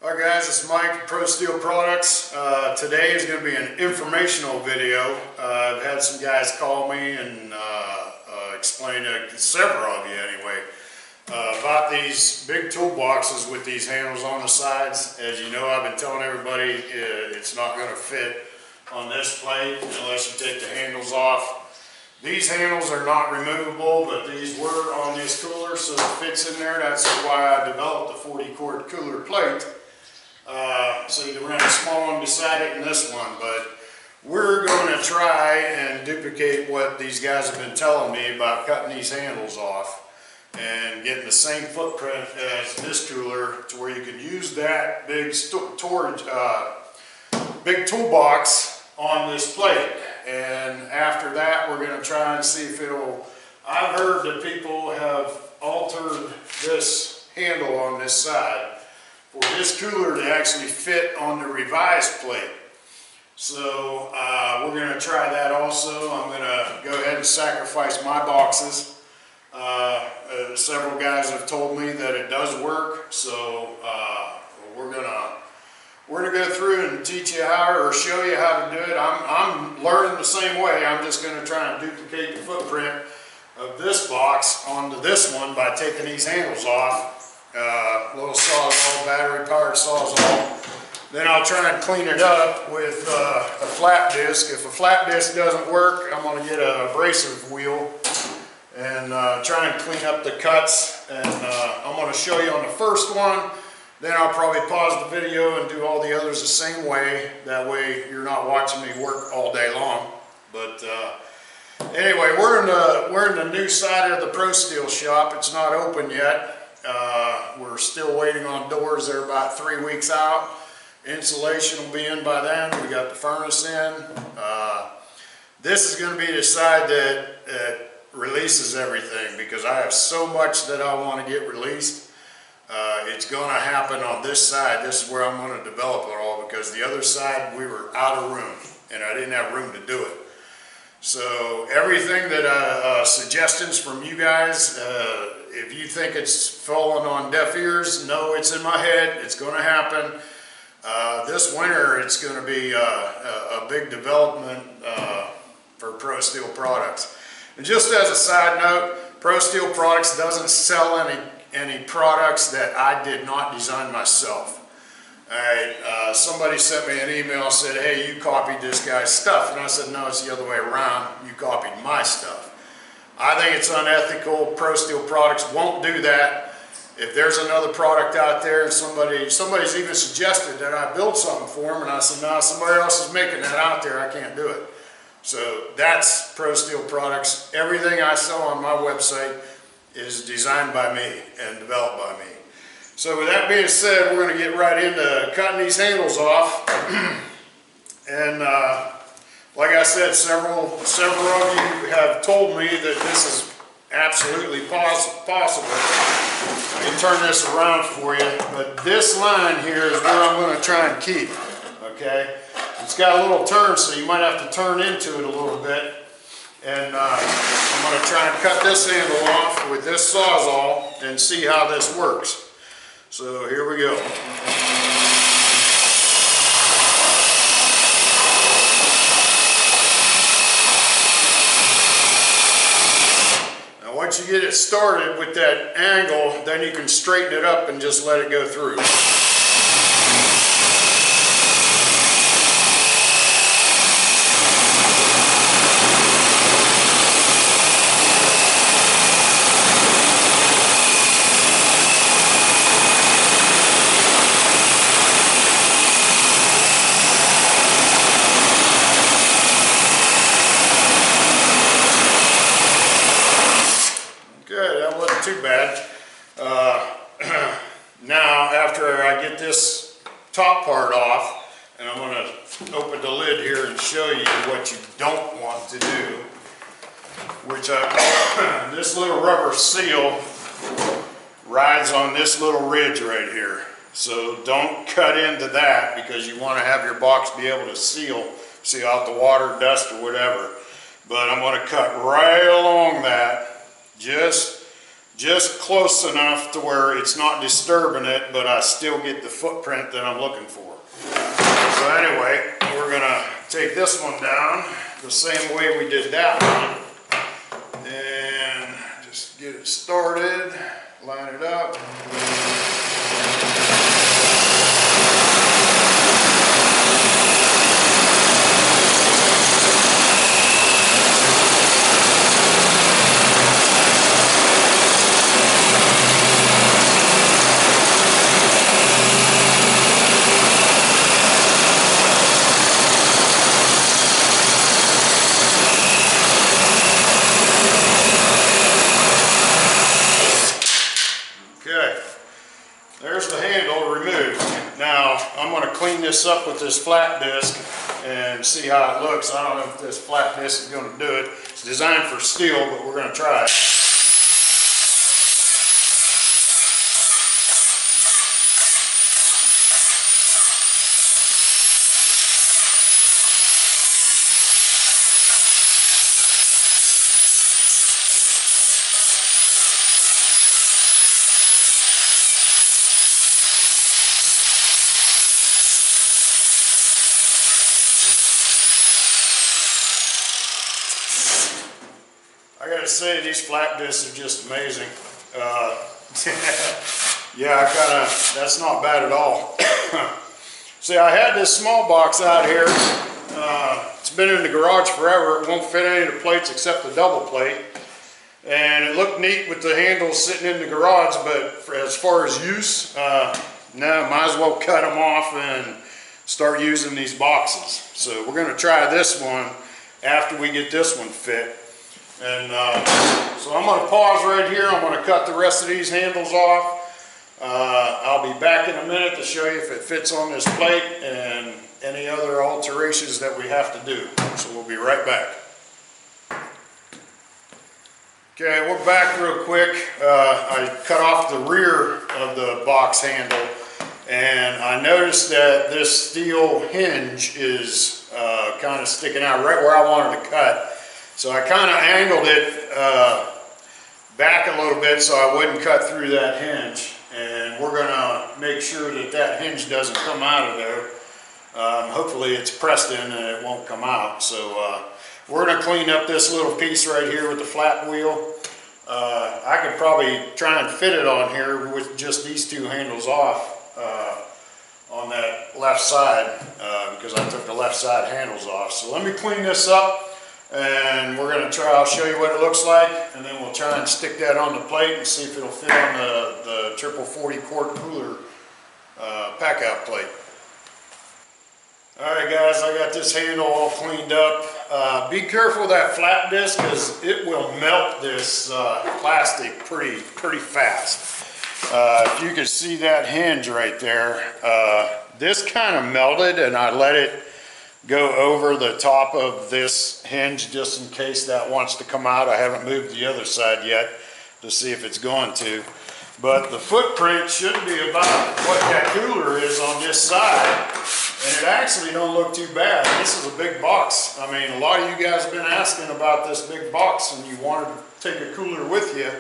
Alright guys, it's Mike from Pro Steel Products. Today is going to be an informational video. I've had some guys call me and explain to several of you anyway about these big toolboxes with these handles on the sides. As you know, I've been telling everybody it's not going to fit on this plate unless you take the handles off. These handles are not removable, but these were on this cooler, so it fits in there. That's why I developed the 40 quart cooler plate. So you can run a small one beside it and this one, but we're going to try and duplicate what these guys have been telling me about cutting these handles off and getting the same footprint as this cooler to where you can use that big big toolbox on this plate. And after that, we're going to try and see if I've heard that people have altered this handle on this side for this cooler to actually fit on the revised plate. So we're going to try that also. I'm going to go ahead and sacrifice my boxes. Several guys have told me that it does work, so we're going to go through and teach you how, or show you how to do it. I'm learning the same way. I'm just going to try and duplicate the footprint of this box onto this one by taking these handles off. Little sawzall, battery powered sawzall. Then I'll try and clean it up with a flat disc. If a flat disc doesn't work, I'm going to get an abrasive wheel and try and clean up the cuts. And I'm going to show you on the first one. Then I'll probably pause the video and do all the others the same way. That way you're not watching me work all day long. But anyway, we're in the new side of the Pro Steel shop. It's not open yet. We're still waiting on doors. They're about 3 weeks out. Insulation will be in by then. We got the furnace in. This is going to be the side that releases everything, because I have so much that I want to get released. It's going to happen on this side. This is where I'm going to develop it all, because the other side we were out of room and I didn't have room to do it. So everything that suggestions from you guys, if you think it's falling on deaf ears, no, it's in my head. It's going to happen. This winter it's going to be a big development for Pro Steel Products. And just as a side note, Pro Steel Products doesn't sell any products that I did not design myself. Alright, somebody sent me an email and said, hey, you copied this guy's stuff. And I said, no, it's the other way around. You copied my stuff. I think it's unethical. Pro Steel Products won't do that. If there's another product out there and somebody's even suggested that I build something for them, and I said, no, somebody else is making that out there, I can't do it. So that's Pro Steel Products. Everything I sell on my website is designed by me and developed by me. So with that being said, we're going to get right into cutting these handles off. And like I said, several of you have told me that this is absolutely possible. I can turn this around for you, but this line here is where I'm going to try and keep. Okay, it's got a little turn, so you might have to turn into it a little bit. And I'm going to try and cut this handle off with this sawzall and see how this works. So here we go. Now once you get it started with that angle, then you can straighten it up and just let it go through. Too bad. Now after I get this top part off, and I'm going to open the lid here and show you what you don't want to do, which this little rubber seal rides on this little ridge right here. So don't cut into that, because you want to have your box be able to seal out the water, dust, or whatever. But I'm going to cut right along that, just just close enough to where it's not disturbing it, but I still get the footprint that I'm looking for. So anyway, we're gonna take this one down the same way we did that one, and just get it started, line it up. There's the handle removed. Now I'm going to clean this up with this flat disc and see how it looks. I don't know if this flat disc is going to do it. It's designed for steel, but we're going to try it. I gotta say, these flap discs are just amazing. Yeah, that's not bad at all. See, I had this small box out here. It's been in the garage forever. It won't fit any of the plates except the double plate. And it looked neat with the handles sitting in the garage, but as far as use, no, might as well cut them off and start using these boxes. So we're gonna try this one after we get this one fit. And so I'm going to pause right here. I'm going to cut the rest of these handles off. I'll be back in a minute to show you if it fits on this plate and any other alterations that we have to do. So we'll be right back. Okay, we're back real quick. I cut off the rear of the box handle, and I noticed that this steel hinge is kind of sticking out right where I wanted to cut. So I kind of angled it back a little bit so I wouldn't cut through that hinge. And we're going to make sure that that hinge doesn't come out of there. Hopefully it's pressed in and it won't come out. So we're going to clean up this little piece right here with the flat wheel. I could probably try and fit it on here with just these two handles off on that left side because I took the left side handles off. So let me clean this up. And we're going to try, I'll show you what it looks like, and then we'll try and stick that on the plate and see if it'll fit on the triple 40 quart cooler pack out plate. Alright guys, I got this handle all cleaned up. Be careful of that flat disc because it will melt this plastic pretty fast. If you can see that hinge right there, this kind of melted and I let it go over the top of this hinge just in case that wants to come out. I haven't moved the other side yet to see if it's going to. But the footprint should be about what that cooler is on this side. And it actually don't look too bad. This is a big box. I mean, a lot of you guys have been asking about this big box and you wanted to take a cooler with you.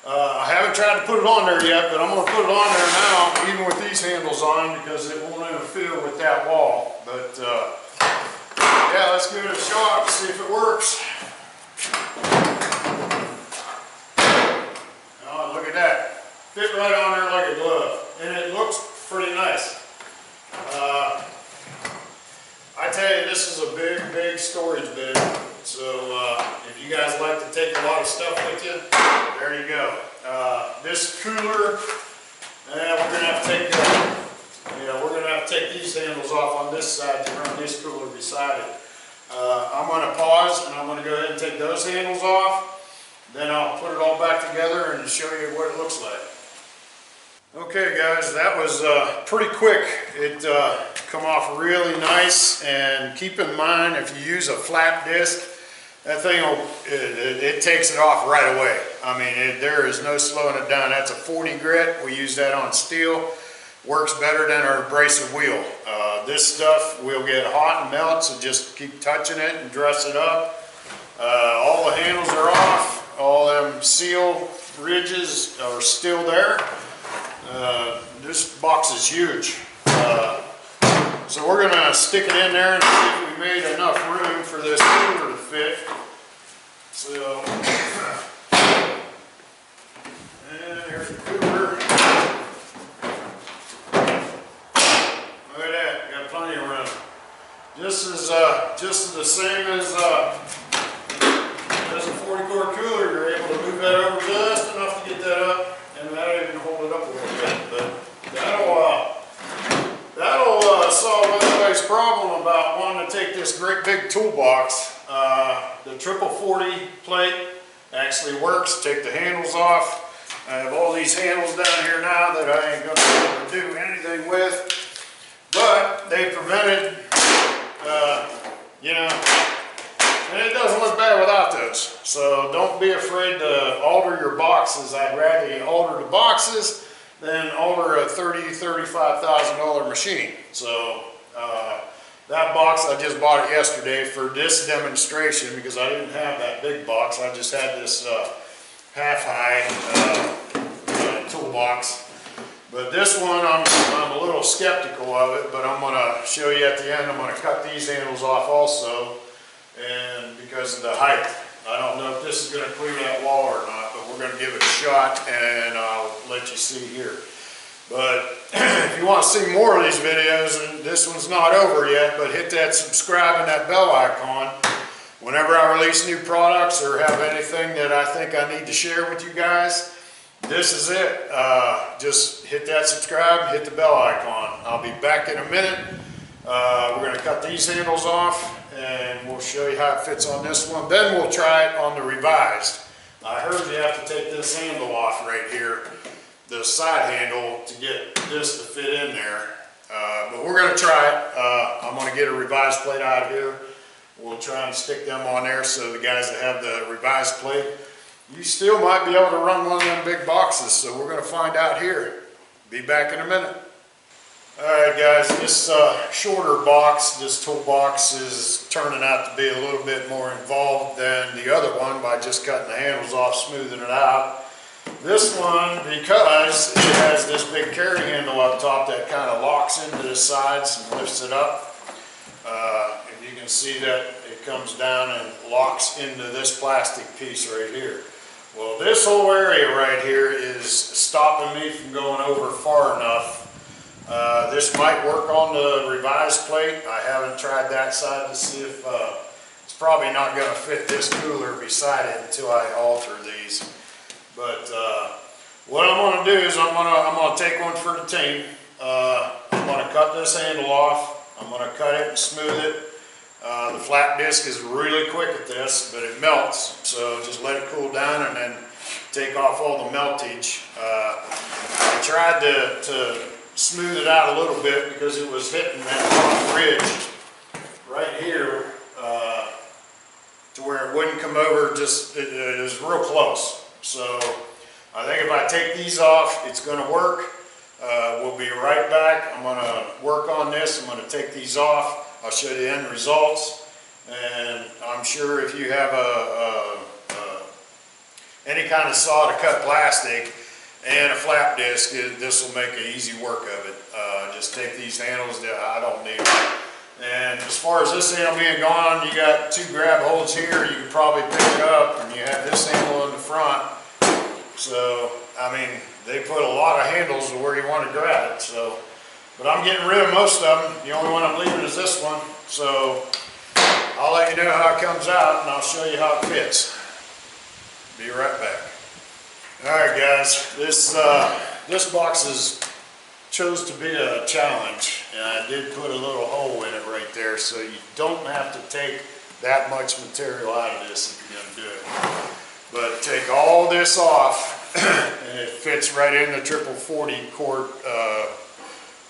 I haven't tried to put it on there yet, but I'm going to put it on there now, even with these handles on, because it won't interfere with that wall. But yeah, let's give it a shot, see if it works. Oh, look at that. Fit right on there like a glove. And it looks pretty nice. I tell you, this is a big storage bin. So if you guys like to take a lot of stuff with you, there you go. This cooler, we're gonna have to take we're gonna have to take these handles off on this side to run this cooler beside it. I'm gonna pause and I'm gonna go ahead and take those handles off. Then I'll put it all back together and show you what it looks like. Okay guys, that was pretty quick. It come off really nice, and keep in mind if you use a flat disc, that thing it takes it off right away. I mean, there is no slowing it down. That's a 40 grit. We use that on steel. Works better than our abrasive wheel. This stuff will get hot and melt, so just keep touching it and dress it up. All the handles are off. All them seal ridges are still there. This box is huge. So we're gonna stick it in there and see if we made enough room for this cooler to fit. So, and here's the cooler. Look at that, got plenty of room. This is just the same as a 40 quart cooler. You're able to move that over just enough to get that up, and that'll even hold it up a little bit. But that'll solve everybody's problem about wanting to take this great big toolbox. The triple 40 plate actually works. Take the handles off. I have all these handles down here now that I ain't gonna be able to do anything with, but they prevented, you know, and it doesn't look bad without those. So don't be afraid to alter your boxes. I'd rather you alter the boxes than alter a $30,000–$35,000 machine. So that box, I just bought it yesterday for this demonstration because I didn't have that big box. I just had this half-high toolbox. But this one, I'm a little skeptical of it, but I'm gonna show you at the end. I'm gonna cut these handles off also, and because of the height. I don't know if this is gonna clear that wall or not, but we're gonna give it a shot and I'll let you see here. But if you want to see more of these videos, and this one's not over yet, but hit that subscribe and that bell icon. Whenever I release new products or have anything that I think I need to share with you guys, this is it. Just hit that subscribe, hit the bell icon. I'll be back in a minute. We're going to cut these handles off and we'll show you how it fits on this one. Then we'll try it on the revised. I heard you have to take this handle off right here, the side handle, to get this to fit in there. But we're going to try it. I'm going to get a revised plate out of here. We'll try and stick them on there so the guys that have the revised plate, you still might be able to run one of them big boxes. So we're going to find out here. Be back in a minute. Alright guys, this shorter box, this toolbox, is turning out to be a little bit more involved than the other one by just cutting the handles off, smoothing it out. This one, because it has this big carry handle up top that kind of locks into the sides and lifts it up. If you can see that it comes down and locks into this plastic piece right here. Well, this whole area right here is stopping me from going over far enough. This might work on the revised plate. I haven't tried that side to see if it's probably not going to fit this cooler beside it until I alter these. But what I'm going to do is I'm going to take one for the team. I'm going to cut this handle off. I'm going to cut it and smooth it. The flat disc is really quick at this, but it melts. So just let it cool down and then take off all the meltage. I tried to smooth it out a little bit because it was hitting that top ridge right here to where it wouldn't come over. Just it was real close. So I think if I take these off, it's going to work. We'll be right back. I'm going to work on this. I'm going to take these off. I'll show you the end results. And I'm sure if you have any kind of saw to cut plastic and a flap disc, this will make an easy work of it. Just take these handles that I don't need. And as far as this handle being gone, you got two grab holes here. You can probably pick it up, and you have this handle in the front. So, I mean, they put a lot of handles to where you want to grab it. So, but I'm getting rid of most of them. The only one I'm leaving is this one. So, I'll let you know how it comes out, and I'll show you how it fits. Be right back. Alright guys, this box chose to be a challenge, and I did put a little hole in it right there, so you don't have to take that much material out of this if you're going to do it. But take all this off and it fits right in the triple 40 quart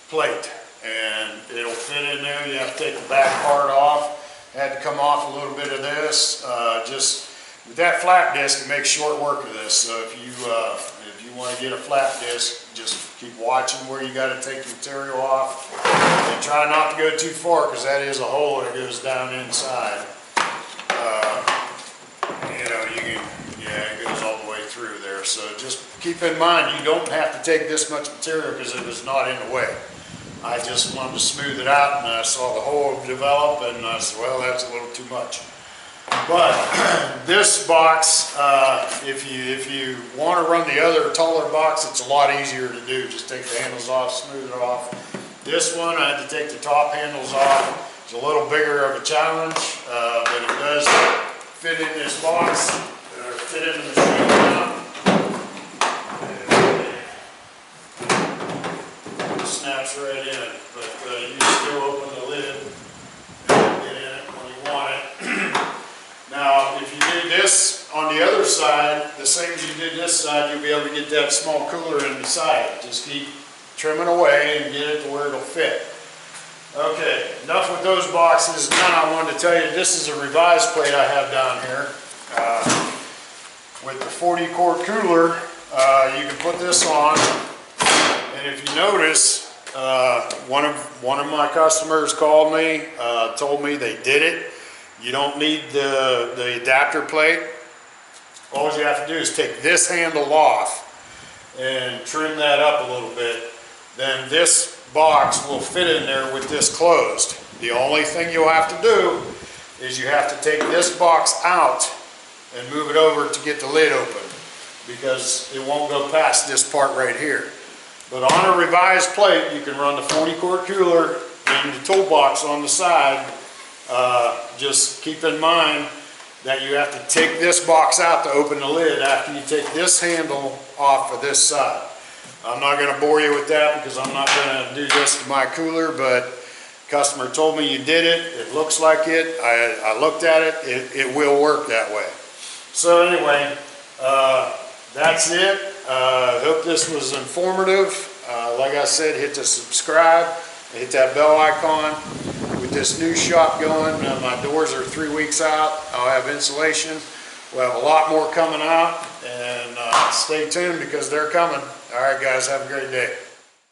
plate, and it'll fit in there. You have to take the back part off. Had to come off a little bit of this. Just with that flap disc, it makes short work of this. So if you want to get a flap disc, just keep watching where you got to take the material off, and try not to go too far because that is a hole that goes down inside. You know, you can, yeah, it So just keep in mind, you don't have to take this much material because it was not in the way. I just wanted to smooth it out, and I saw the hole develop, and I said, well, that's a little too much. But this box, if you want to run the other taller box, it's a lot easier to do. Just take the handles off, smooth it off. This one, I had to take the top handles off. It's a little bigger of a challenge, but it does fit in this box, or fit in the machine now. It snaps right in, but you still open the lid and get in it when you want it. Now, if you do this on the other side, the same as you did this side, you'll be able to get that small cooler in the side. Just keep trimming away and get it to where it'll fit. Okay, enough with those boxes. Now I wanted to tell you, this is a revised plate I have down here. With the 40 quart cooler, you can put this on, and if you notice, one of my customers called me, told me they did it. You don't need the adapter plate. All you have to do is take this handle off and trim that up a little bit. Then this box will fit in there with this closed. The only thing you'll have to do is you have to take this box out and move it over to get the lid open, because it won't go past this part right here. But on a revised plate, you can run the 40 quart cooler in the toolbox on the side. Just keep in mind that you have to take this box out to open the lid after you take this handle off of this side. I'm not going to bore you with that because I'm not going to do this to my cooler, but customer told me you did it. It looks like it. I looked at it. It will work that way. So anyway, that's it. Hope this was informative. Like I said, hit the subscribe, hit that bell icon. With this new shop going, my doors are 3 weeks out. I'll have insulation. We'll have a lot more coming out, and stay tuned because they're coming. All right, guys, have a great day.